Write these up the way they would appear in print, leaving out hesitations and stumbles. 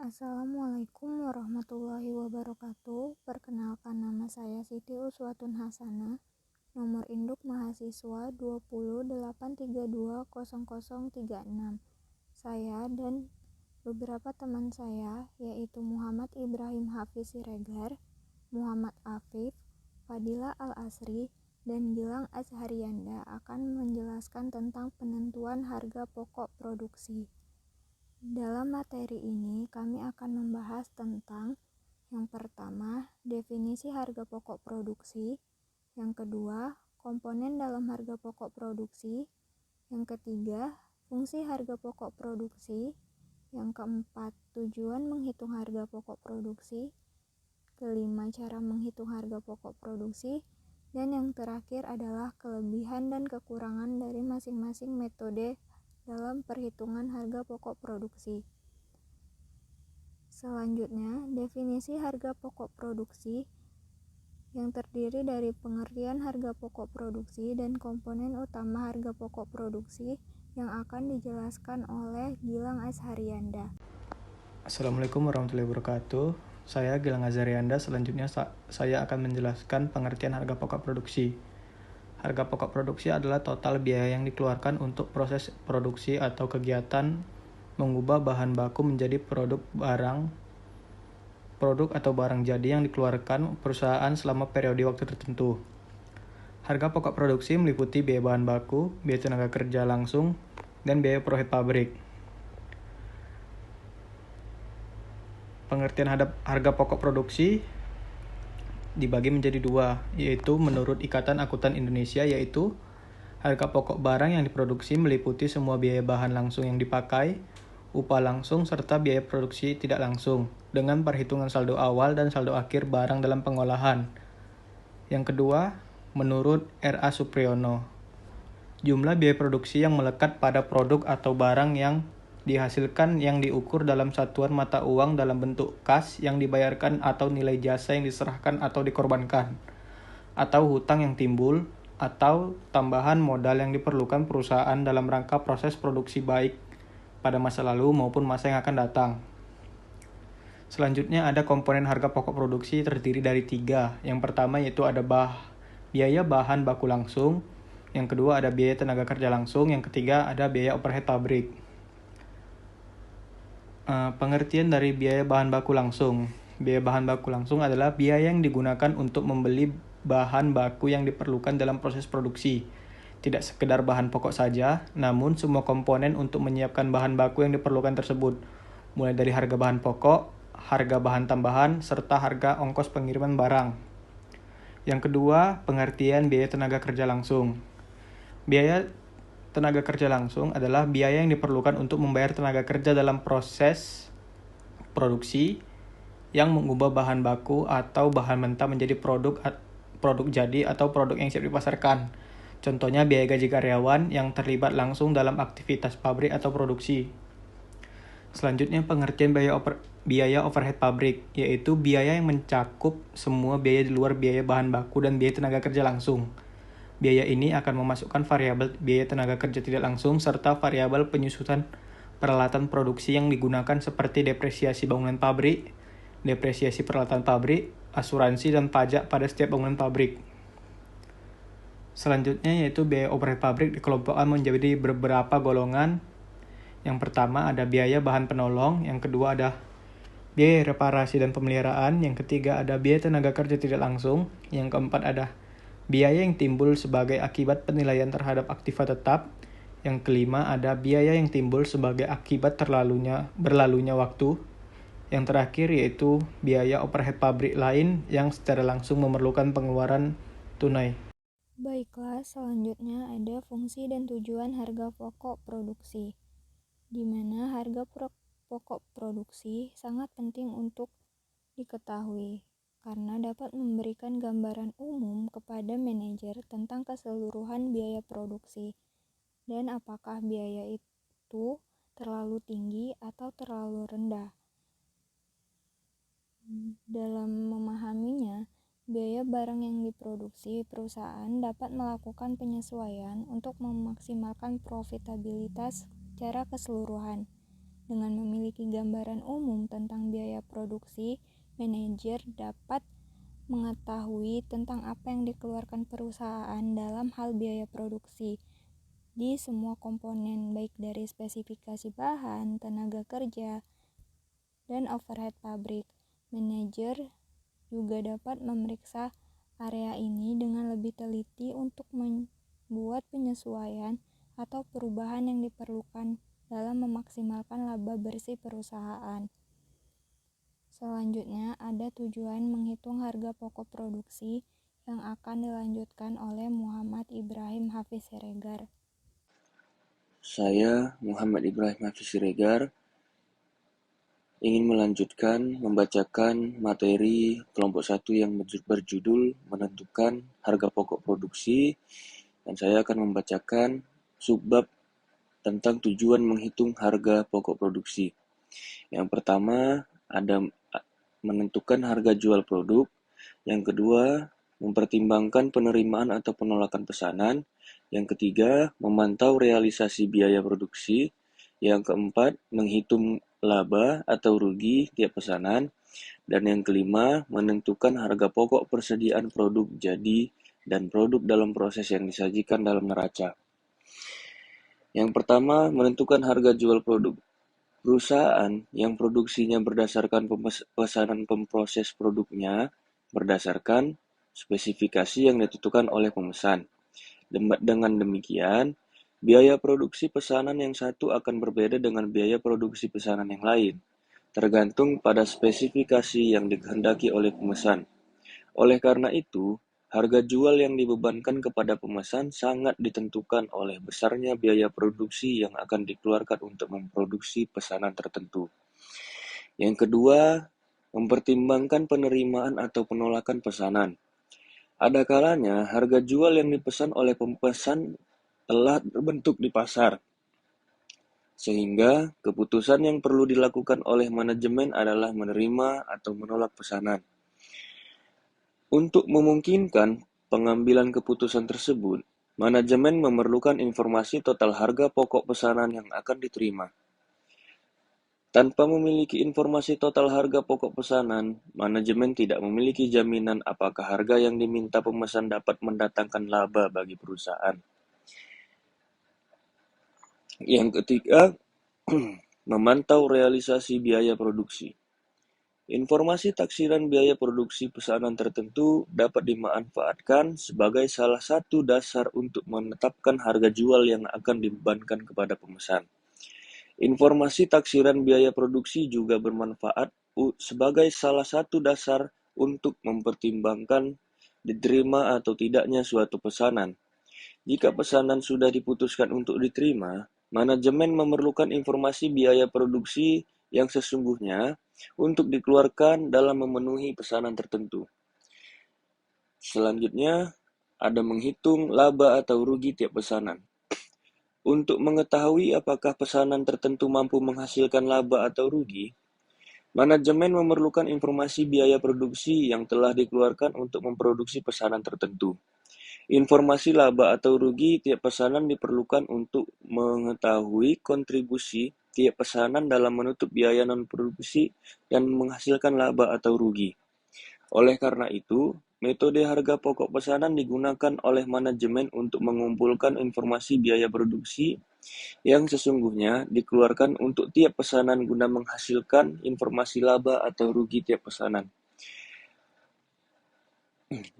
Assalamualaikum warahmatullahi wabarakatuh. Perkenalkan, nama saya Siti Uswatun Hasanah. Nomor induk mahasiswa 2083200036. Saya dan beberapa teman saya, yaitu Muhammad Ibrahim Hafiz Siregar, Muhammad Afif, Fadila Al-Asri, dan Gilang Azharianda akan menjelaskan tentang penentuan harga pokok produksi. Dalam materi ini, kami akan membahas tentang yang pertama, definisi harga pokok produksi, yang kedua, komponen dalam harga pokok produksi, yang ketiga, fungsi harga pokok produksi, yang keempat, tujuan menghitung harga pokok produksi, kelima, cara menghitung harga pokok produksi, dan yang terakhir adalah kelebihan dan kekurangan dari masing-masing metode dalam perhitungan harga pokok produksi. Selanjutnya, definisi harga pokok produksi yang terdiri dari pengertian harga pokok produksi dan komponen utama harga pokok produksi yang akan dijelaskan oleh Gilang Azharianda. Assalamualaikum warahmatullahi wabarakatuh. Saya Gilang Azharianda. Selanjutnya saya akan menjelaskan pengertian harga pokok produksi. Harga pokok produksi adalah total biaya yang dikeluarkan untuk proses produksi atau kegiatan mengubah bahan baku menjadi produk atau barang jadi yang dikeluarkan perusahaan selama periode waktu tertentu. Harga pokok produksi meliputi biaya bahan baku, biaya tenaga kerja langsung, dan biaya overhead pabrik. Pengertian harga pokok produksi dibagi menjadi dua, yaitu menurut Ikatan Akuntan Indonesia, yaitu harga pokok barang yang diproduksi meliputi semua biaya bahan langsung yang dipakai, upah langsung, serta biaya produksi tidak langsung, dengan perhitungan saldo awal dan saldo akhir barang dalam pengolahan. Yang kedua, menurut R.A. Supriyono, jumlah biaya produksi yang melekat pada produk atau barang yang dihasilkan yang diukur dalam satuan mata uang dalam bentuk kas yang dibayarkan atau nilai jasa yang diserahkan atau dikorbankan, atau hutang yang timbul, atau tambahan modal yang diperlukan perusahaan dalam rangka proses produksi baik pada masa lalu maupun masa yang akan datang. Selanjutnya ada komponen harga pokok produksi terdiri dari tiga. Yang pertama yaitu ada biaya bahan baku langsung, yang kedua ada biaya tenaga kerja langsung, yang ketiga ada biaya overhead pabrik. Pengertian dari biaya bahan baku langsung. Biaya bahan baku langsung adalah biaya yang digunakan untuk membeli bahan baku yang diperlukan dalam proses produksi. Tidak sekedar bahan pokok saja, namun semua komponen untuk menyiapkan bahan baku yang diperlukan tersebut, mulai dari harga bahan pokok, harga bahan tambahan, serta harga ongkos pengiriman barang. Yang kedua, pengertian biaya tenaga kerja langsung. Biaya tenaga kerja langsung adalah biaya yang diperlukan untuk membayar tenaga kerja dalam proses produksi yang mengubah bahan baku atau bahan mentah menjadi produk jadi atau produk yang siap dipasarkan. Contohnya biaya gaji karyawan yang terlibat langsung dalam aktivitas pabrik atau produksi. Selanjutnya pengertian biaya overhead pabrik, yaitu biaya yang mencakup semua biaya di luar biaya bahan baku dan biaya tenaga kerja langsung. Biaya ini akan memasukkan variabel biaya tenaga kerja tidak langsung serta variabel penyusutan peralatan produksi yang digunakan seperti depresiasi bangunan pabrik, depresiasi peralatan pabrik, asuransi, dan pajak pada setiap bangunan pabrik. Selanjutnya yaitu biaya overhead pabrik dikelompokkan menjadi beberapa golongan. Yang pertama ada biaya bahan penolong, yang kedua ada biaya reparasi dan pemeliharaan, yang ketiga ada biaya tenaga kerja tidak langsung, yang keempat ada biaya yang timbul sebagai akibat penilaian terhadap aktiva tetap. Yang kelima ada biaya yang timbul sebagai akibat berlalunya waktu. Yang terakhir yaitu biaya overhead pabrik lain yang secara langsung memerlukan pengeluaran tunai. Baiklah, selanjutnya ada fungsi dan tujuan harga pokok produksi, di mana harga pokok produksi sangat penting untuk diketahui karena dapat memberikan gambaran umum kepada manajer tentang keseluruhan biaya produksi dan apakah biaya itu terlalu tinggi atau terlalu rendah. Dalam memahaminya, biaya barang yang diproduksi perusahaan dapat melakukan penyesuaian untuk memaksimalkan profitabilitas secara keseluruhan. Dengan memiliki gambaran umum tentang biaya produksi, manajer dapat mengetahui tentang apa yang dikeluarkan perusahaan dalam hal biaya produksi di semua komponen, baik dari spesifikasi bahan, tenaga kerja, dan overhead pabrik. Manajer juga dapat memeriksa area ini dengan lebih teliti untuk membuat penyesuaian atau perubahan yang diperlukan dalam memaksimalkan laba bersih perusahaan. Selanjutnya, ada tujuan menghitung harga pokok produksi yang akan dilanjutkan oleh Muhammad Ibrahim Hafiz Siregar. Saya, Muhammad Ibrahim Hafiz Siregar, ingin melanjutkan membacakan materi kelompok 1 yang berjudul menentukan harga pokok produksi, dan saya akan membacakan subbab tentang tujuan menghitung harga pokok produksi. Yang pertama ada menentukan harga jual produk, yang kedua mempertimbangkan penerimaan atau penolakan pesanan, yang ketiga memantau realisasi biaya produksi, yang keempat menghitung laba atau rugi tiap pesanan, dan yang kelima menentukan harga pokok persediaan produk jadi dan produk dalam proses yang disajikan dalam neraca. Yang pertama, menentukan harga jual produk. Perusahaan yang produksinya berdasarkan pesanan pemproses produknya berdasarkan spesifikasi yang ditentukan oleh pemesan. Dengan demikian, biaya produksi pesanan yang satu akan berbeda dengan biaya produksi pesanan yang lain, tergantung pada spesifikasi yang dikehendaki oleh pemesan. Oleh karena itu, harga jual yang dibebankan kepada pemesan sangat ditentukan oleh besarnya biaya produksi yang akan dikeluarkan untuk memproduksi pesanan tertentu. Yang kedua, mempertimbangkan penerimaan atau penolakan pesanan. Ada kalanya harga jual yang dipesan oleh pemesan telah terbentuk di pasar, sehingga keputusan yang perlu dilakukan oleh manajemen adalah menerima atau menolak pesanan. Untuk memungkinkan pengambilan keputusan tersebut, manajemen memerlukan informasi total harga pokok pesanan yang akan diterima. Tanpa memiliki informasi total harga pokok pesanan, manajemen tidak memiliki jaminan apakah harga yang diminta pemesan dapat mendatangkan laba bagi perusahaan. Yang ketiga, memantau realisasi biaya produksi. Informasi taksiran biaya produksi pesanan tertentu dapat dimanfaatkan sebagai salah satu dasar untuk menetapkan harga jual yang akan dibebankan kepada pemesan. Informasi taksiran biaya produksi juga bermanfaat sebagai salah satu dasar untuk mempertimbangkan diterima atau tidaknya suatu pesanan. Jika pesanan sudah diputuskan untuk diterima, manajemen memerlukan informasi biaya produksi yang sesungguhnya untuk dikeluarkan dalam memenuhi pesanan tertentu. Selanjutnya, ada menghitung laba atau rugi tiap pesanan. Untuk mengetahui apakah pesanan tertentu mampu menghasilkan laba atau rugi, manajemen memerlukan informasi biaya produksi yang telah dikeluarkan untuk memproduksi pesanan tertentu. Informasi laba atau rugi tiap pesanan diperlukan untuk mengetahui kontribusi tiap pesanan dalam menutup biaya non-produksi dan menghasilkan laba atau rugi. Oleh karena itu, metode harga pokok pesanan digunakan oleh manajemen untuk mengumpulkan informasi biaya produksi yang sesungguhnya dikeluarkan untuk tiap pesanan guna menghasilkan informasi laba atau rugi tiap pesanan.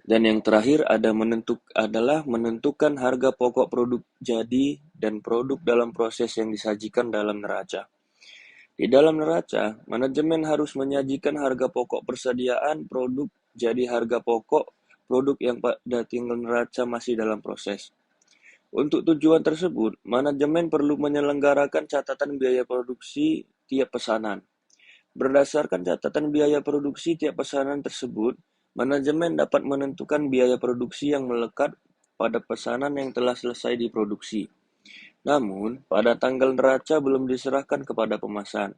Dan yang terakhir adalah menentukan harga pokok produk jadi dan produk dalam proses yang disajikan dalam neraca. Di dalam neraca, manajemen harus menyajikan harga pokok persediaan produk jadi harga pokok produk yang pada tinggal neraca masih dalam proses. Untuk tujuan tersebut, manajemen perlu menyelenggarakan catatan biaya produksi tiap pesanan. Berdasarkan catatan biaya produksi tiap pesanan tersebut, manajemen dapat menentukan biaya produksi yang melekat pada pesanan yang telah selesai diproduksi. Namun, pada tanggal neraca belum diserahkan kepada pemesan.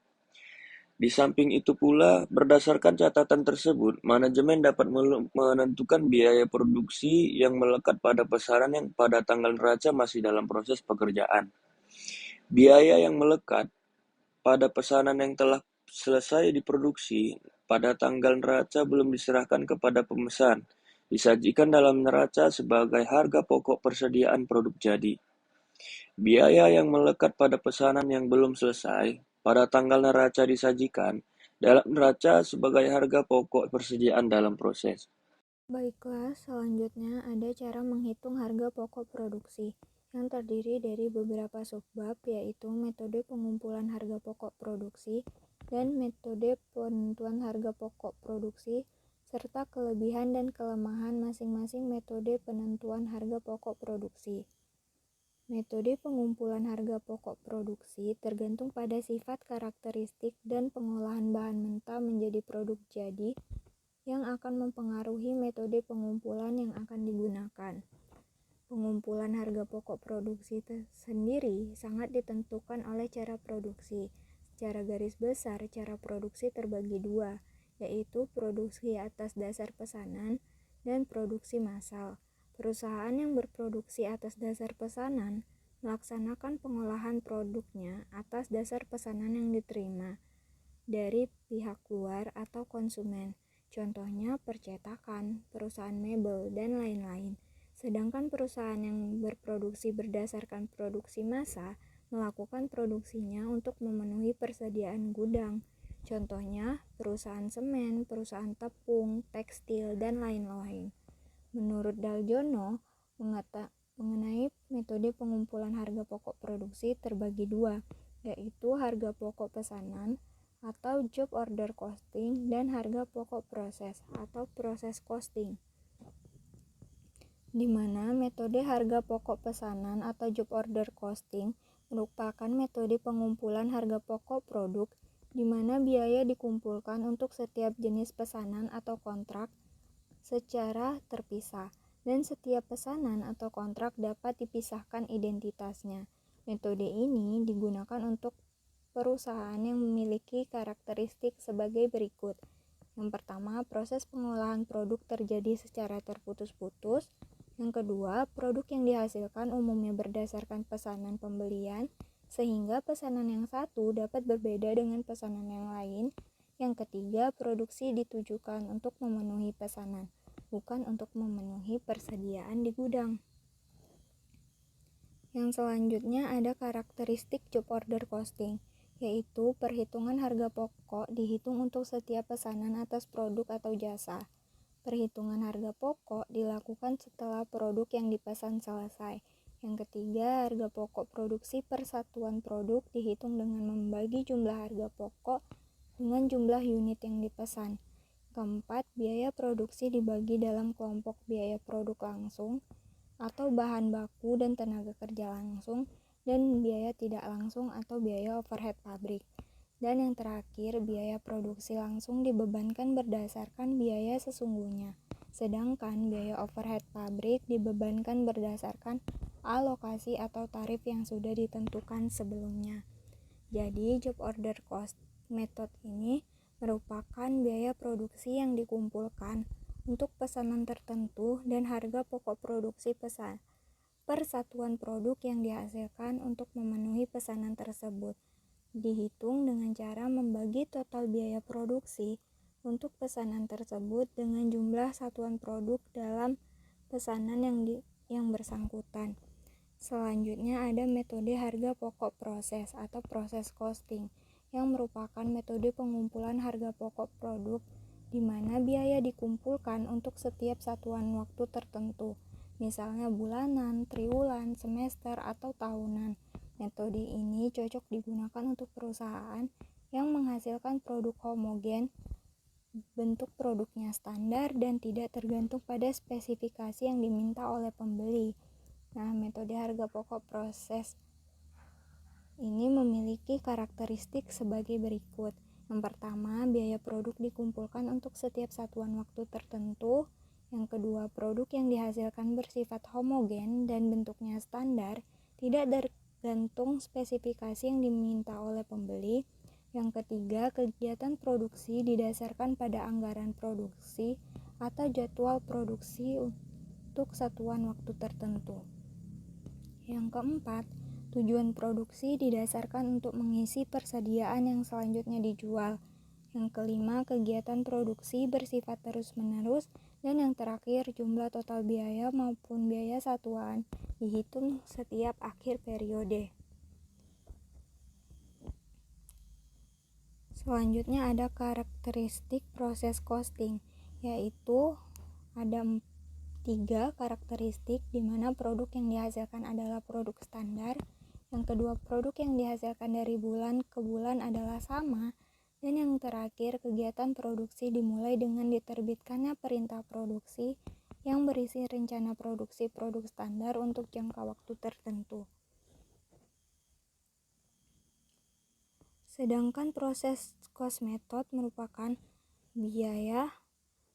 Di samping itu pula, berdasarkan catatan tersebut, manajemen dapat menentukan biaya produksi yang melekat pada pesanan yang pada tanggal neraca masih dalam proses pekerjaan. Biaya yang melekat pada pesanan yang telah selesai diproduksi pada tanggal neraca belum diserahkan kepada pemesan, disajikan dalam neraca sebagai harga pokok persediaan produk jadi. Biaya yang melekat pada pesanan yang belum selesai pada tanggal neraca disajikan dalam neraca sebagai harga pokok persediaan dalam proses. Baiklah, selanjutnya ada cara menghitung harga pokok produksi yang terdiri dari beberapa subbab, yaitu metode pengumpulan harga pokok produksi dan metode penentuan harga pokok produksi, serta kelebihan dan kelemahan masing-masing metode penentuan harga pokok produksi. Metode pengumpulan harga pokok produksi tergantung pada sifat, karakteristik, dan pengolahan bahan mentah menjadi produk jadi yang akan mempengaruhi metode pengumpulan yang akan digunakan. Pengumpulan harga pokok produksi sendiri sangat ditentukan oleh cara produksi. Secara garis besar, cara produksi terbagi dua, yaitu produksi atas dasar pesanan dan produksi massal. Perusahaan yang berproduksi atas dasar pesanan melaksanakan pengolahan produknya atas dasar pesanan yang diterima dari pihak luar atau konsumen. Contohnya percetakan, perusahaan mebel, dan lain-lain. Sedangkan perusahaan yang berproduksi berdasarkan produksi massa melakukan produksinya untuk memenuhi persediaan gudang. Contohnya perusahaan semen, perusahaan tepung, tekstil, dan lain-lain. Menurut Daljono, mengenai metode pengumpulan harga pokok produksi terbagi dua, yaitu harga pokok pesanan atau job order costing dan harga pokok proses atau proses costing, di mana metode harga pokok pesanan atau job order costing merupakan metode pengumpulan harga pokok produk di mana biaya dikumpulkan untuk setiap jenis pesanan atau kontrak secara terpisah, dan setiap pesanan atau kontrak dapat dipisahkan identitasnya. Metode ini digunakan untuk perusahaan yang memiliki karakteristik sebagai berikut. Yang pertama, proses pengolahan produk terjadi secara terputus-putus. Yang kedua, produk yang dihasilkan umumnya berdasarkan pesanan pembelian, sehingga pesanan yang satu dapat berbeda dengan pesanan yang lain. Yang ketiga, produksi ditujukan untuk memenuhi pesanan, bukan untuk memenuhi persediaan di gudang. Yang selanjutnya ada karakteristik job order costing, yaitu perhitungan harga pokok dihitung untuk setiap pesanan atas produk atau jasa. Perhitungan harga pokok dilakukan setelah produk yang dipesan selesai. Yang ketiga, harga pokok produksi per satuan produk dihitung dengan membagi jumlah harga pokok dengan jumlah unit yang dipesan. Keempat, biaya produksi dibagi dalam kelompok biaya produk langsung atau bahan baku dan tenaga kerja langsung, dan biaya tidak langsung atau biaya overhead pabrik. Dan yang terakhir, biaya produksi langsung dibebankan berdasarkan biaya sesungguhnya, sedangkan biaya overhead pabrik dibebankan berdasarkan alokasi atau tarif yang sudah ditentukan sebelumnya. Jadi, job order cost method ini merupakan biaya produksi yang dikumpulkan untuk pesanan tertentu dan harga pokok produksi pesan per satuan produk yang dihasilkan untuk memenuhi pesanan tersebut. Dihitung dengan cara membagi total biaya produksi untuk pesanan tersebut dengan jumlah satuan produk dalam pesanan yang bersangkutan. Selanjutnya ada metode harga pokok proses atau proses costing, yang merupakan metode pengumpulan harga pokok produk di mana biaya dikumpulkan untuk setiap satuan waktu tertentu, misalnya bulanan, triwulan, semester, atau tahunan. Metode ini cocok digunakan untuk perusahaan yang menghasilkan produk homogen, bentuk produknya standar, dan tidak tergantung pada spesifikasi yang diminta oleh pembeli. Nah, metode harga pokok proses ini memiliki karakteristik sebagai berikut. Yang pertama, biaya produk dikumpulkan untuk setiap satuan waktu tertentu. Yang kedua, produk yang dihasilkan bersifat homogen dan bentuknya standar, tidak tergantung spesifikasi yang diminta oleh pembeli. Yang ketiga, kegiatan produksi didasarkan pada anggaran produksi atau jadwal produksi untuk satuan waktu tertentu. Yang keempat, Tujuan produksi didasarkan untuk mengisi persediaan yang selanjutnya dijual. Yang kelima, kegiatan produksi bersifat terus-menerus. Dan yang terakhir, jumlah total biaya maupun biaya satuan dihitung setiap akhir periode. Selanjutnya ada karakteristik proses costing, yaitu ada 3 karakteristik, di mana produk yang dihasilkan adalah produk standar. Yang kedua, produk yang dihasilkan dari bulan ke bulan adalah sama. Dan yang terakhir, kegiatan produksi dimulai dengan diterbitkannya perintah produksi yang berisi rencana produksi produk standar untuk jangka waktu tertentu. Sedangkan proses cost method merupakan biaya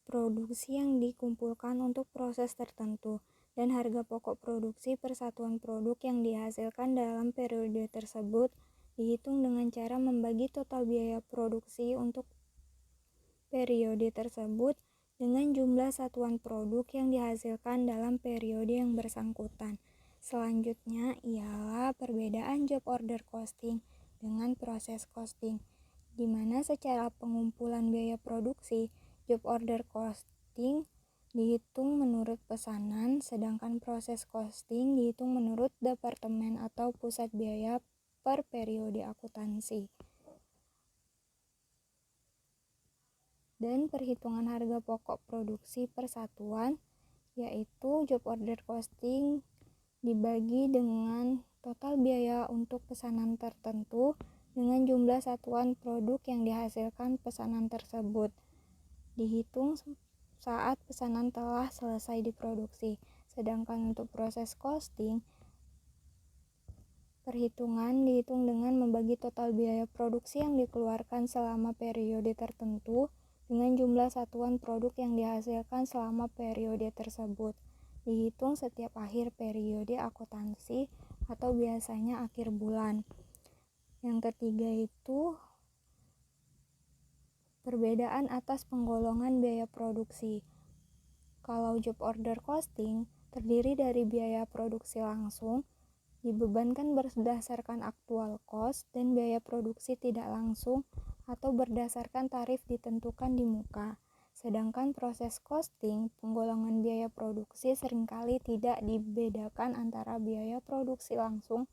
produksi yang dikumpulkan untuk proses tertentu dan harga pokok produksi per satuan produk yang dihasilkan dalam periode tersebut dihitung dengan cara membagi total biaya produksi untuk periode tersebut dengan jumlah satuan produk yang dihasilkan dalam periode yang bersangkutan. Selanjutnya ialah perbedaan job order costing dengan proses costing, di mana secara pengumpulan biaya produksi, job order costing dihitung menurut pesanan, sedangkan proses costing dihitung menurut departemen atau pusat biaya per periode akuntansi. Dan perhitungan harga pokok produksi per satuan, yaitu job order costing dibagi dengan total biaya untuk pesanan tertentu dengan jumlah satuan produk yang dihasilkan pesanan tersebut, dihitung saat pesanan telah selesai diproduksi. Sedangkan untuk proses costing, perhitungan dihitung dengan membagi total biaya produksi yang dikeluarkan selama periode tertentu dengan jumlah satuan produk yang dihasilkan selama periode tersebut, dihitung setiap akhir periode akuntansi atau biasanya akhir bulan. Yang ketiga itu perbedaan atas penggolongan biaya produksi. Kalau job order costing terdiri dari biaya produksi langsung, dibebankan berdasarkan actual cost, dan biaya produksi tidak langsung atau berdasarkan tarif ditentukan di muka. Sedangkan proses costing, penggolongan biaya produksi seringkali tidak dibedakan antara biaya produksi langsung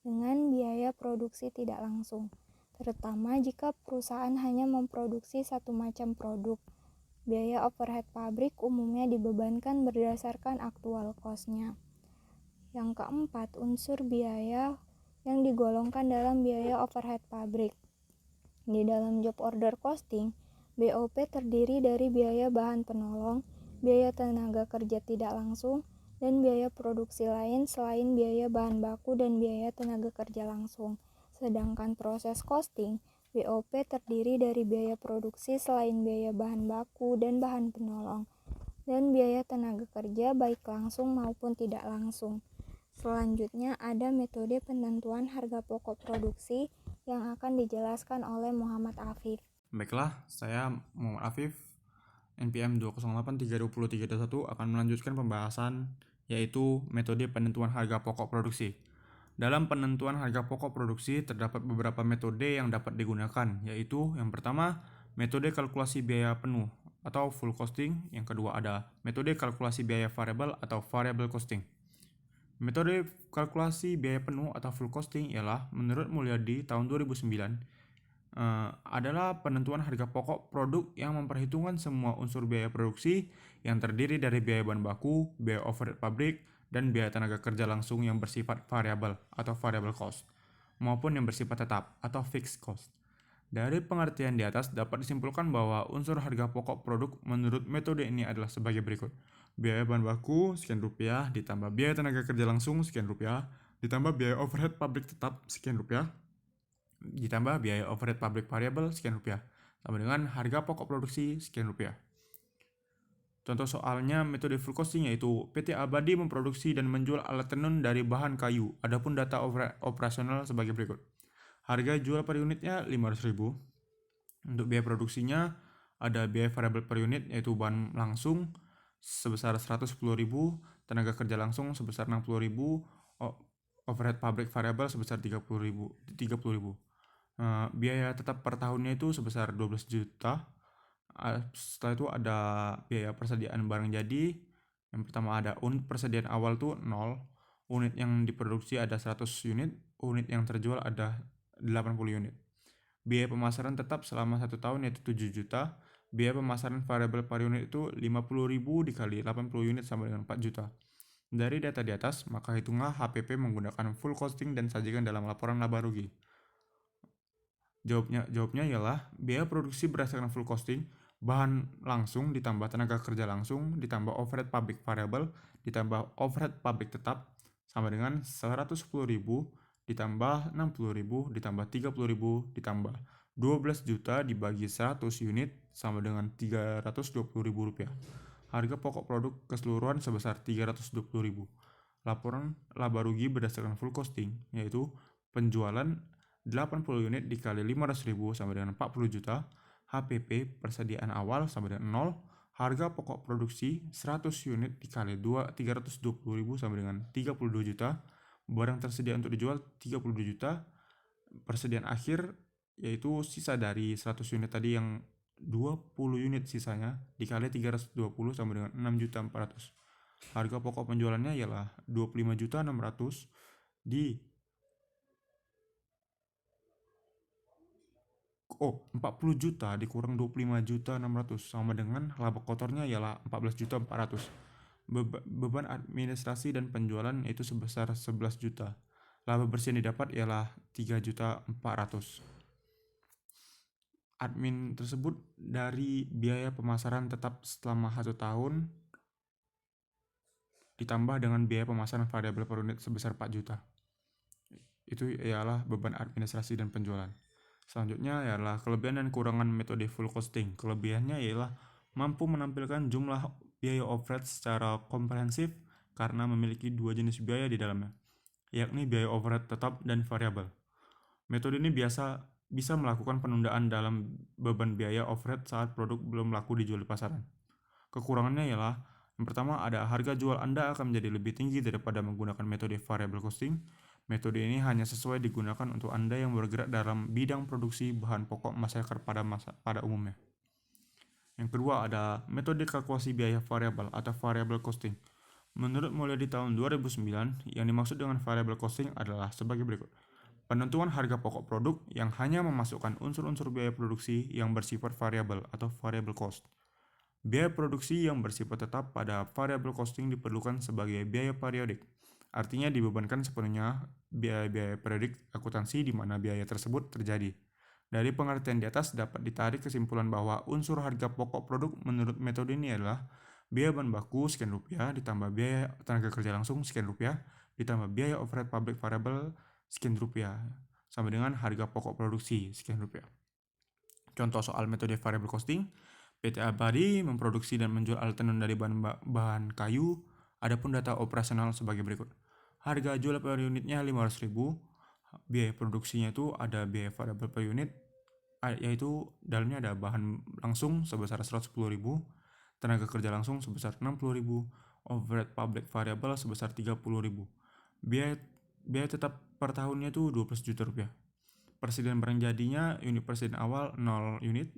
dengan biaya produksi tidak langsung, terutama jika perusahaan hanya memproduksi satu macam produk. Biaya overhead pabrik umumnya dibebankan berdasarkan actual cost-nya. Yang keempat, unsur biaya yang digolongkan dalam biaya overhead pabrik. Di dalam job order costing, BOP terdiri dari biaya bahan penolong, biaya tenaga kerja tidak langsung, dan biaya produksi lain selain biaya bahan baku dan biaya tenaga kerja langsung. Sedangkan proses costing, BOP terdiri dari biaya produksi selain biaya bahan baku dan bahan penolong, dan biaya tenaga kerja baik langsung maupun tidak langsung. Selanjutnya ada metode penentuan harga pokok produksi yang akan dijelaskan oleh Muhammad Afif. Baiklah, saya Muhammad Afif, NPM 208320321 akan melanjutkan pembahasan yaitu metode penentuan harga pokok produksi. Dalam penentuan harga pokok produksi terdapat beberapa metode yang dapat digunakan, yaitu yang pertama, metode kalkulasi biaya penuh atau full costing. Yang kedua ada metode kalkulasi biaya variabel atau variable costing. Metode kalkulasi biaya penuh atau full costing ialah menurut Mulyadi tahun 2009 adalah penentuan harga pokok produk yang memperhitungkan semua unsur biaya produksi yang terdiri dari biaya bahan baku, biaya overhead pabrik, dan biaya tenaga kerja langsung yang bersifat variabel atau variable cost, maupun yang bersifat tetap atau fixed cost. Dari pengertian di atas dapat disimpulkan bahwa unsur harga pokok produk menurut metode ini adalah sebagai berikut. Biaya bahan baku sekian rupiah, ditambah biaya tenaga kerja langsung sekian rupiah, ditambah biaya overhead pabrik tetap sekian rupiah, ditambah biaya overhead pabrik variabel sekian rupiah, sama dengan harga pokok produksi sekian rupiah. Contoh soalnya metode full costing yaitu PT Abadi memproduksi dan menjual alat tenun dari bahan kayu. Adapun data operasional sebagai berikut. Harga jual per unitnya 500.000. Untuk biaya produksinya ada biaya variabel per unit yaitu bahan langsung sebesar 110.000, tenaga kerja langsung sebesar 60.000, overhead pabrik variabel sebesar 30.000. Biaya tetap per tahunnya itu sebesar 12 juta. Setelah itu ada biaya persediaan barang jadi. Yang pertama ada unit persediaan awal tuh 0, unit yang diproduksi ada 100 unit, unit yang terjual ada 80 unit. Biaya pemasaran tetap selama 1 tahun yaitu 7 juta. Biaya pemasaran variabel per unit itu 50.000 dikali 80 unit sama dengan 4 juta. Dari data di atas, maka hitunglah HPP menggunakan full costing dan sajikan dalam laporan laba rugi. Jawabnya ialah biaya produksi berdasarkan full costing, bahan langsung ditambah tenaga kerja langsung ditambah overhead pabrik variabel ditambah overhead pabrik tetap sama dengan 110.000 ditambah 60.000 ditambah 30.000 ditambah 12 juta dibagi 100 unit sama dengan 320.000 rupiah. Harga pokok produk keseluruhan sebesar 320.000. Laporan laba rugi berdasarkan full costing yaitu penjualan 80 unit dikali 500.000 sama dengan 40 juta, HPP persediaan awal sama dengan 0, harga pokok produksi 100 unit dikali 320.000 sama dengan 32 juta, barang tersedia untuk dijual 32 juta, persediaan akhir yaitu sisa dari 100 unit tadi yang 20 unit sisanya dikali 320 sama dengan 6.400. Harga pokok penjualannya ialah 25.600 di 40 juta dikurang 25.600 sama dengan laba kotornya ialah 14.400. Beban administrasi dan penjualan yaitu sebesar 11 juta. Laba bersih yang didapat ialah 3.400. Admin tersebut dari biaya pemasaran tetap selama 1 tahun ditambah dengan biaya pemasaran variabel per unit sebesar 4 juta. Itu ialah beban administrasi dan penjualan. Selanjutnya ialah kelebihan dan kekurangan metode full costing. Kelebihannya ialah mampu menampilkan jumlah biaya overhead secara komprehensif karena memiliki 2 jenis biaya di dalamnya, yakni biaya overhead tetap dan variabel. Metode ini bisa melakukan penundaan dalam beban biaya overhead saat produk belum laku dijual di pasaran. Kekurangannya ialah yang pertama ada harga jual Anda akan menjadi lebih tinggi daripada menggunakan metode variable costing. Metode ini hanya sesuai digunakan untuk Anda yang bergerak dalam bidang produksi bahan pokok masyarakat pada umumnya. Yang kedua ada metode kalkulasi biaya variabel atau variable costing. Menurut Mulyadi tahun 2009, yang dimaksud dengan variable costing adalah sebagai berikut. Penentuan harga pokok produk yang hanya memasukkan unsur-unsur biaya produksi yang bersifat variabel atau variable cost. Biaya produksi yang bersifat tetap pada variable costing diperlukan sebagai biaya periodik. Artinya dibebankan sepenuhnya biaya-biaya periodik akuntansi di mana biaya tersebut terjadi. Dari pengertian di atas dapat ditarik kesimpulan bahwa unsur harga pokok produk menurut metode ini adalah biaya bahan baku sekian rupiah ditambah biaya tenaga kerja langsung sekian rupiah ditambah biaya overhead pabrik variabel sekian rupiah sama dengan harga pokok produksi sekian rupiah. Contoh soal metode variable costing, PT Abadi memproduksi dan menjual alat tenun dari bahan kayu. Adapun data operasional sebagai berikut. Harga jual per unitnya 500.000. Biaya produksinya itu ada biaya variabel per unit, yaitu dalamnya ada bahan langsung sebesar 110.000, tenaga kerja langsung sebesar 60.000, overhead pabrik variabel sebesar 30.000. Biaya tetap per tahunnya itu 12 juta rupiah. Persediaan barang jadinya unit persediaan awal 0 unit.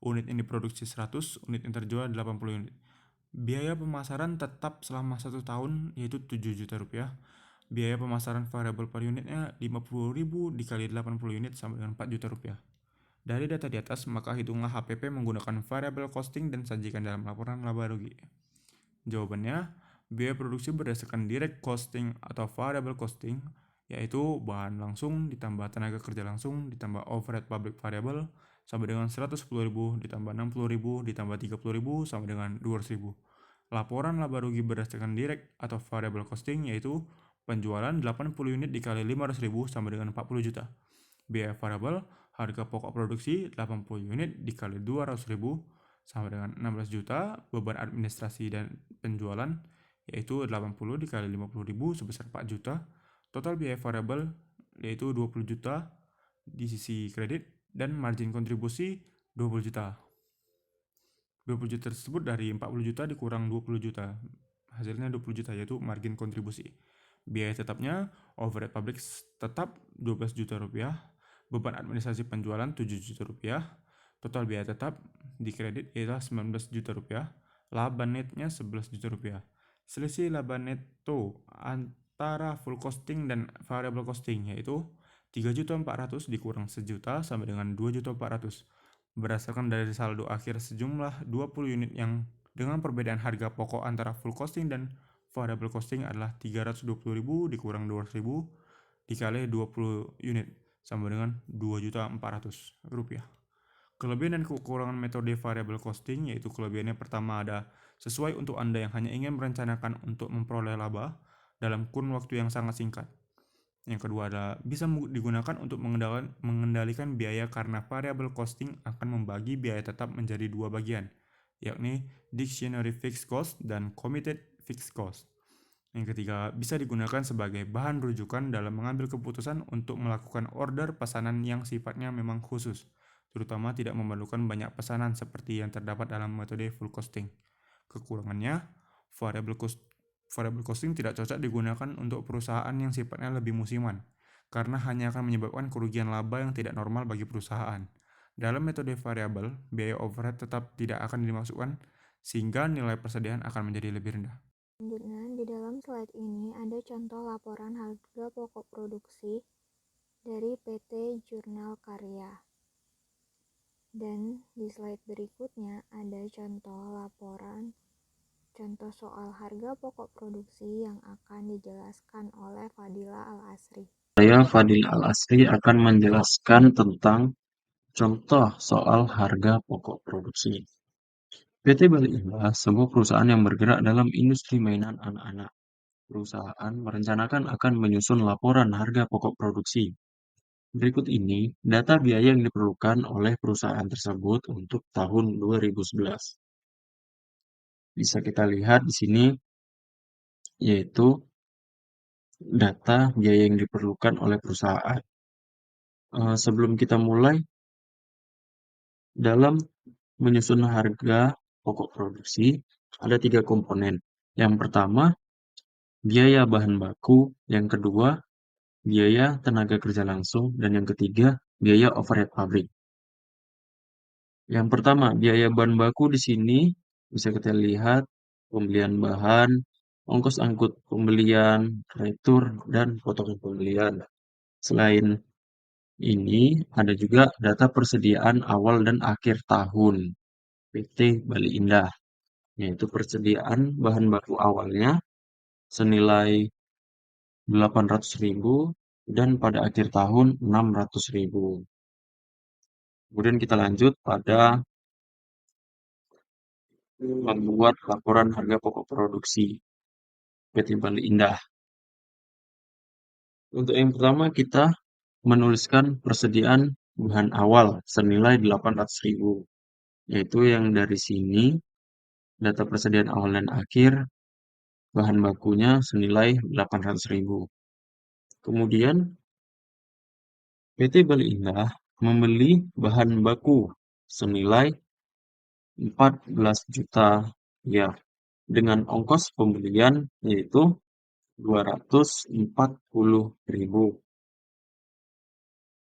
Unit yang diproduksi 100, unit yang terjual 80 unit. Biaya pemasaran tetap selama 1 tahun yaitu 7 juta rupiah. Biaya pemasaran variabel per unitnya 50.000 dikali 80 unit sama dengan 4 juta rupiah. Dari data di atas, maka hitunglah HPP menggunakan variable costing dan sajikan dalam laporan laba rugi. Jawabannya, biaya produksi berdasarkan direct costing atau variable costing, yaitu bahan langsung ditambah tenaga kerja langsung ditambah overhead pabrik variabel sama dengan 110.000 ditambah 60.000 ditambah 30.000 sama dengan 200.000. Laporan laba rugi berdasarkan direct atau variable costing yaitu penjualan 80 unit dikali 500.000 sama dengan 40 juta. Biaya variabel harga pokok produksi 80 unit dikali 200.000 sama dengan 16 juta. Beban administrasi dan penjualan yaitu 80 dikali 50.000 sebesar 4 juta. Total biaya variabel yaitu 20 juta di sisi kredit dan margin kontribusi 20 juta. 20 juta tersebut dari 40 juta dikurang 20 juta. Hasilnya 20 juta yaitu margin kontribusi. Biaya tetapnya, overhead pabrik tetap 12 juta rupiah, beban administrasi penjualan 7 juta rupiah, total biaya tetap di kredit ialah 19 juta rupiah, laba netnya 11 juta rupiah. Selisih laba neto antara full costing dan variable costing yaitu 3.400.000 dikurang 1 juta sama dengan 2.400.000. Berdasarkan dari saldo akhir sejumlah 20 unit yang dengan perbedaan harga pokok antara full costing dan variable costing adalah 320.000 dikurang 200.000 dikali 20 unit sama dengan 2.400.000 rupiah. Kelebihan dan kekurangan metode variable costing yaitu kelebihannya pertama ada sesuai untuk Anda yang hanya ingin merencanakan untuk memperoleh laba dalam kurun waktu yang sangat singkat. Yang kedua adalah bisa digunakan untuk mengendalikan biaya karena variable costing akan membagi biaya tetap menjadi dua bagian, yakni discretionary fixed cost dan committed fixed cost. Yang ketiga, bisa digunakan sebagai bahan rujukan dalam mengambil keputusan untuk melakukan order pesanan yang sifatnya memang khusus, terutama tidak memerlukan banyak pesanan seperti yang terdapat dalam metode full costing. Kekurangannya, variable costing tidak cocok digunakan untuk perusahaan yang sifatnya lebih musiman, karena hanya akan menyebabkan kerugian laba yang tidak normal bagi perusahaan. Dalam metode variabel, biaya overhead tetap tidak akan dimasukkan, sehingga nilai persediaan akan menjadi lebih rendah. Selanjutnya, di dalam slide ini ada contoh laporan harga pokok produksi dari PT Jurnal Karya. Dan di slide berikutnya ada contoh soal harga pokok produksi yang akan dijelaskan oleh Fadila Al-Asri. Saya Fadil Al-Asri akan menjelaskan tentang contoh soal harga pokok produksi. PT Bali Indah, sebuah perusahaan yang bergerak dalam industri mainan anak-anak. Perusahaan merencanakan akan menyusun laporan harga pokok produksi. Berikut ini data biaya yang diperlukan oleh perusahaan tersebut untuk tahun 2011. Bisa kita lihat di sini yaitu data biaya yang diperlukan oleh perusahaan. Sebelum kita mulai, dalam menyusun harga pokok produksi, ada 3 komponen. Yang pertama, biaya bahan baku. Yang kedua, biaya tenaga kerja langsung. Dan yang ketiga, biaya overhead pabrik. Yang pertama, biaya bahan baku di sini bisa kita lihat pembelian bahan, ongkos angkut pembelian, retur, dan potongan pembelian. Selain ini, ada juga data persediaan awal dan akhir tahun PT Bali Indah, yaitu persediaan bahan baku awalnya senilai 800.000 dan pada akhir tahun 600.000. Kemudian kita lanjut pada membuat laporan harga pokok produksi PT Bali Indah. Untuk yang pertama kita menuliskan persediaan bahan awal senilai 800.000, yaitu yang dari sini data persediaan awal dan akhir bahan bakunya senilai 800.000. Kemudian PT Bali Indah membeli bahan baku senilai 14 juta ya dengan ongkos pembelian yaitu 240.000.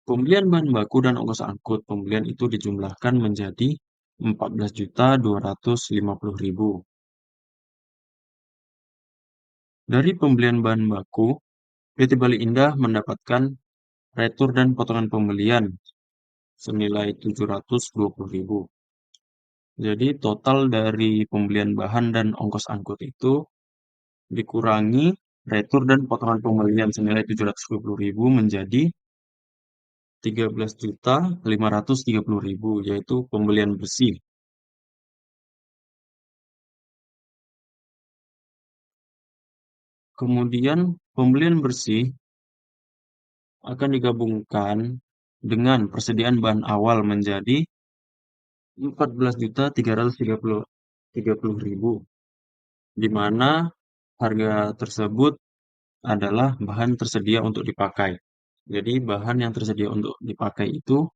Pembelian bahan baku dan ongkos angkut pembelian itu dijumlahkan menjadi 14.250.000. Dari pembelian bahan baku, PT Bali Indah mendapatkan retur dan potongan pembelian senilai 720.000. Jadi total dari pembelian bahan dan ongkos angkut itu dikurangi retur dan potongan pembelian senilai 720.000 menjadi 13.530.000, yaitu pembelian bersih. Kemudian pembelian bersih akan digabungkan dengan persediaan bahan awal menjadi 14.330.000, di mana harga tersebut adalah bahan tersedia untuk dipakai. Jadi bahan yang tersedia untuk dipakai itu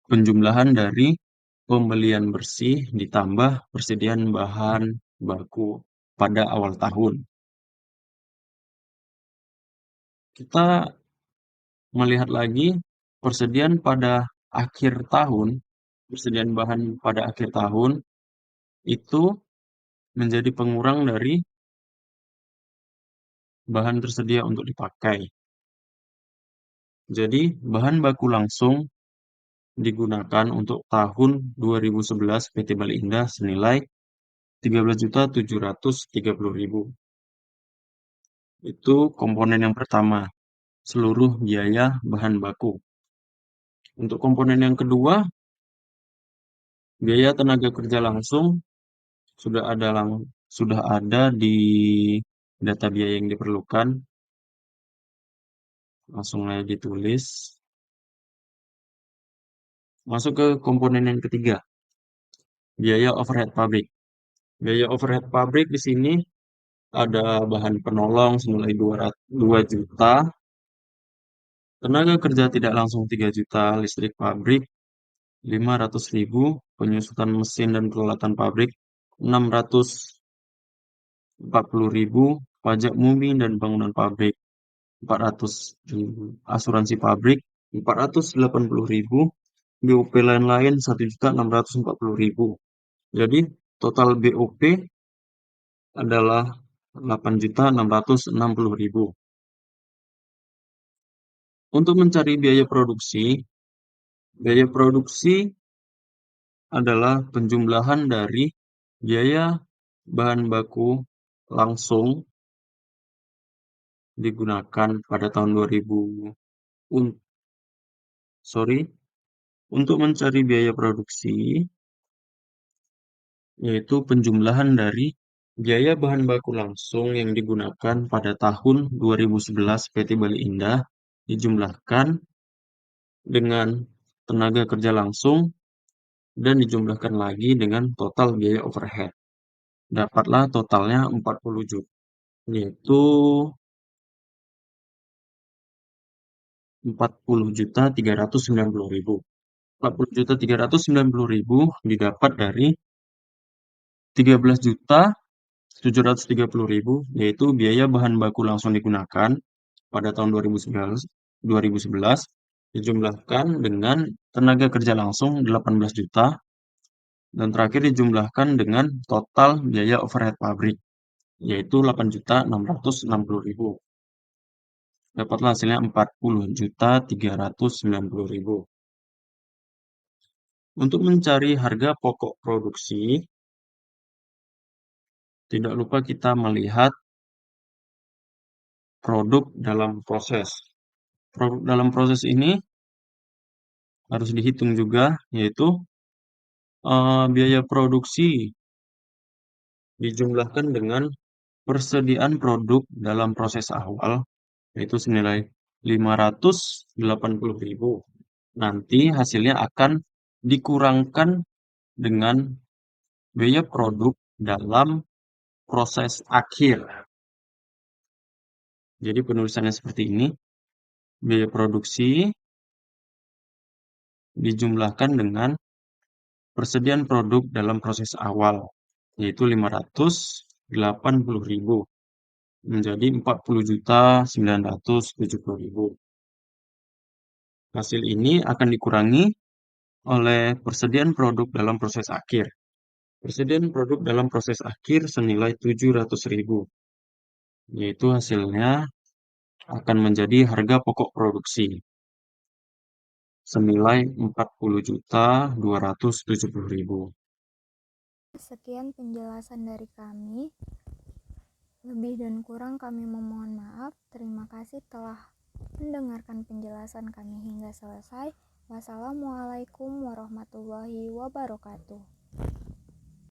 penjumlahan dari pembelian bersih ditambah persediaan bahan baku pada awal tahun. Kita melihat lagi persediaan bahan pada akhir tahun itu menjadi pengurang dari bahan tersedia untuk dipakai. Jadi, bahan baku langsung digunakan untuk tahun 2011 PT Bali Indah senilai 13.730.000. Itu komponen yang pertama, seluruh biaya bahan baku. Untuk komponen yang kedua, biaya tenaga kerja langsung sudah ada di data biaya yang diperlukan. Langsung aja ditulis. Masuk ke komponen yang ketiga, biaya overhead pabrik. Biaya overhead pabrik di sini ada bahan penolong senilai 2 juta, tenaga kerja tidak langsung 3 juta, listrik pabrik 500.000, penyusutan mesin dan peralatan pabrik 640.000, pajak bumi dan bangunan pabrik 400.000, asuransi pabrik 480.000, BOP lain-lain 1.640.000. Jadi total BOP adalah 8.660.000. Untuk mencari biaya produksi adalah penjumlahan dari biaya bahan baku langsung digunakan pada tahun 2000. Untuk mencari biaya produksi, yaitu penjumlahan dari biaya bahan baku langsung yang digunakan pada tahun 2011 PT Bali Indah dijumlahkan dengan tenaga kerja langsung dan dijumlahkan lagi dengan total biaya overhead. Dapatlah totalnya 40 juta, yaitu 40.390.000. 40.390.000 didapat dari 13.730.000, yaitu biaya bahan baku langsung digunakan pada tahun 2011 dijumlahkan dengan tenaga kerja langsung 18 juta, dan terakhir dijumlahkan dengan total biaya overhead pabrik, yaitu 8.660.000. Dapatlah hasilnya 40.390.000. Untuk mencari harga pokok produksi, tidak lupa kita melihat produk dalam proses. Produk dalam proses ini harus dihitung juga, yaitu biaya produksi dijumlahkan dengan persediaan produk dalam proses awal, yaitu senilai 580.000. Nanti hasilnya akan dikurangkan dengan biaya produk dalam proses akhir. Jadi penulisannya seperti ini. Biaya produksi dijumlahkan dengan persediaan produk dalam proses awal, yaitu 580.000 menjadi 40.970.000. Hasil ini akan dikurangi oleh persediaan produk dalam proses akhir. Persediaan produk dalam proses akhir senilai 700.000, yaitu hasilnya akan menjadi harga pokok produksi senilai 40.270.000. Sekian penjelasan dari kami. Lebih dan kurang kami memohon maaf. Terima kasih telah mendengarkan penjelasan kami hingga selesai. Wassalamualaikum warahmatullahi wabarakatuh.